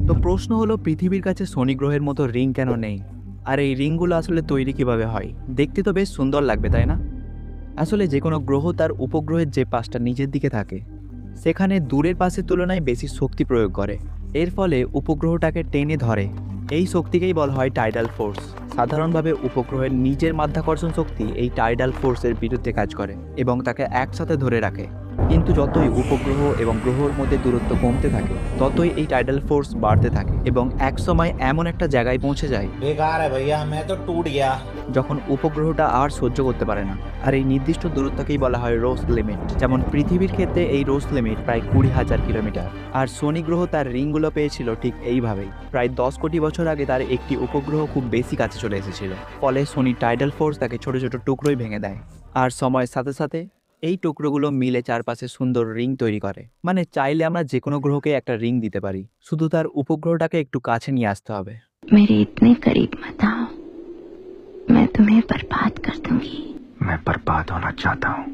তো প্রশ্ন হলো, পৃথিবীর কাছে শনি গ্রহের মতো রিং কেন নেই? আর এই রিংগুলো আসলে তৈরি কিভাবে হয়? দেখতে তো বেশ সুন্দর লাগবে, তাই না? আসলে যে কোনো গ্রহ তার উপগ্রহের যে পাশটা নিচের দিকে থাকে সেখানে দূরের পাশের তুলনায় বেশি শক্তি প্রয়োগ করে। এর ফলে উপগ্রহটাকে টেনে ধরে। এই শক্তিকেই বলা হয় টাইডাল ফোর্স। সাধারণভাবে উপগ্রহের নিজের মাধ্যাকর্ষণ শক্তি এই টাইডাল ফোর্সের বিরুদ্ধে কাজ করে এবং তাকে একসাথে ধরে রাখে। কিন্তু যতই উপগ্রহ এবং গ্রহর মধ্যে দূরত্ব কমতে থাকে ততই এই টাইডাল ফোর্স বাড়তে থাকে এবং একসময় এমন একটা জায়গায় পৌঁছে যায় बेकार है भैया, मैं तो टूट गया। যখন উপগ্রহটা আর সহ্য করতে পারে না। আর এই নির্দিষ্ট দূরত্বকেই বলা হয় রোস লিমিট। যেমন পৃথিবীর ক্ষেত্রে এই রোস লিমিট প্রায় 20,000 কিলোমিটার। আর শনি গ্রহ তার রিংগুলো পেয়েছিল ঠিক এইভাবেই। প্রায় 10 কোটি বছর আগে তার একটি উপগ্রহ খুব বেশি কাছে চলে এসেছিল। ফলে শনি টাইডাল ফোর্স তাকে ছোট ছোট টুকরোই ভেঙে দেয়। আর সময়ের সাথে সাথে এই টুকরোগুলো মিলে চারপাশে সুন্দর রিং তৈরি করে। মানে চাইলে আমরা যে কোনো গ্রহকে একটা রিং দিতে পারি, শুধু তার উপগ্রহটাকে একটু কাছে নিয়ে আসতে হবে। मेरे इतने करीब मत आओ, मैं तुम्हें बर्बाद कर दूंगी। मैं बर्बाद होना चाहता हूँ।